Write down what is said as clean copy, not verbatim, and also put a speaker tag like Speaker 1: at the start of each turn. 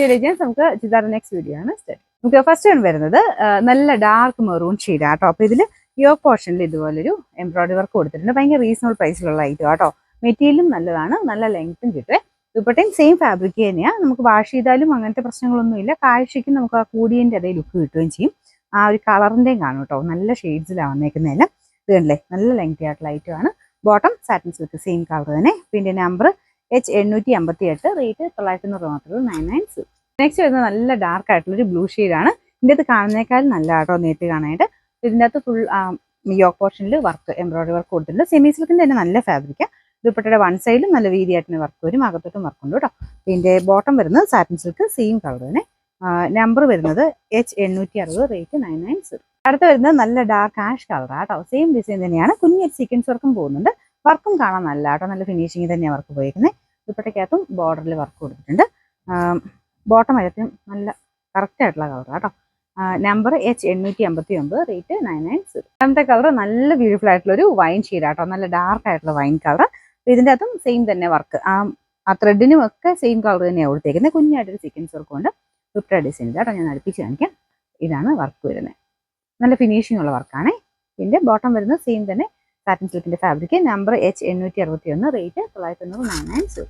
Speaker 1: നമുക്ക് ചെയ്താറ് next video ആണ്. നമുക്ക് ഫസ്റ്റ് വൺ വരുന്നത് നല്ല ഡാർക്ക് മെറൂൺ ഷെയ്ഡാണ് കേട്ടോ. അപ്പോൾ ഇതിൽ യോക്ക് പോർഷനിൽ ഇതുപോലൊരു എംബ്രോയിഡറി വർക്ക് കൊടുത്തിട്ടുണ്ട്. ഭയങ്കര റീസണബിൾ പ്രൈസിലുള്ള ഐറ്റം കേട്ടോ. മെറ്റീരിയലും നല്ലതാണ്, നല്ല ലെങ്ത്തും കിട്ടും. ദുപ്പട്ടയും സെയിം ഫാബ്രിക് തന്നെയാണ്. നമുക്ക് വാഷ് ചെയ്താലും അങ്ങനത്തെ പ്രശ്നങ്ങളൊന്നുമില്ല. കാഴ്ചയ്ക്ക് നമുക്ക് ആ കൂടിയതിൻ്റെ അതേ ലുക്ക് കിട്ടുകയും ചെയ്യും. ആ ഒരു കളറിൻ്റെയും കാണും കേട്ടോ. നല്ല ഷെയ്ഡ്സിലാണ് വന്നേക്കുന്നതെല്ലാം. ഇത് കണ്ടില്ലേ, നല്ല ലെങ്തി ആയിട്ടുള്ള ഐറ്റമാണ്. Bottom satin silk same colour തന്നെ. പിന്നെ നമ്പർ H858, റേറ്റ് 990 മാത്രമേ. 990. നെക്സ്റ്റ് വരുന്നത് നല്ല ഡാർക്ക് ആയിട്ടുള്ളൊരു ബ്ലൂ ഷെയ്ഡാണ്. ഇതിൻ്റെ അത് കാണുന്നേക്കാളും നല്ല കേട്ടോ നേരിട്ട് കാണാനായിട്ട്. ഇതിൻ്റെ അകത്ത് ഫുൾ യോക്ക് പോർഷനിൽ വർക്ക് എംബ്രോയിഡറി വർക്ക് കൊടുത്തിട്ടുണ്ട്. സെമി സിൽക്കിൻ്റെ തന്നെ നല്ല ഫാബ്രിക്കാണ്. ദുപ്പട്ടയുടെ വൺ സൈഡിലും നല്ല വീതിയായിട്ട് വർക്ക് വരും, അകത്തോട്ടും വർക്ക് ഉണ്ട് കേട്ടോ. ഇതിൻ്റെ ബോട്ടം വരുന്നത് സാറ്റിൻ സിൽക്ക് സെയിം കളർ തന്നെ. നമ്പർ വരുന്നത് H860, റേറ്റ് 990. അടുത്ത് വരുന്നത് നല്ല ഡാർക്ക് ആഷ് കളറാണ് കേട്ടോ. സെയിം ഡിസൈൻ തന്നെയാണ്. കുഞ്ഞൊരു സീക്വൻസ് വർക്കും പോകുന്നുണ്ട്. വർക്കും കാണാൻ നല്ല കേട്ടോ, നല്ല ഫിനിഷിങ് തന്നെയാണ് വർക്ക് പോയിരിക്കുന്നത്. ദുപ്പട്ടയ്ക്കകത്തും ബോർഡറിൽ വർക്ക് കൊടുത്തിട്ടുണ്ട്. ബോട്ടം അഴത്തും നല്ല കറക്റ്റ് ആയിട്ടുള്ള കളർ കേട്ടോ. Number H859, rate 990. രണ്ടാമത്തെ കളർ നല്ല ബ്യൂട്ടിഫുൾ ആയിട്ടുള്ള ഒരു വൈൻ ഷെയ്ഡ് കേട്ടോ. നല്ല ഡാർക്ക് ആയിട്ടുള്ള വൈൻ കളർ. ഇതിൻ്റെ അകത്തും സെയിം തന്നെ വർക്ക്. ആ ത്രെഡിനും ഒക്കെ സെയിം കളർ തന്നെയാണ് കൊടുത്തേക്കുന്നത്. കുഞ്ഞായിട്ടൊരു സീക്വൻസ് വർക്ക് കൊണ്ട് ദുപ്പട്ട ഡിസൈൻ കേട്ടോ. ഞാൻ അടുപ്പിച്ച് കാണിക്കാം. ഇതാണ് വർക്ക് വരുന്നത്. നല്ല ഫിനിഷിംഗ് ഉള്ള വർക്കാണ്. ഇതിൻ്റെ ബോട്ടം വരുന്നത് സെയിം തന്നെ സാറ്റിൻ സിൽക്കിൻ്റെ ഫാബ്രിക്. Number H861, rate 990.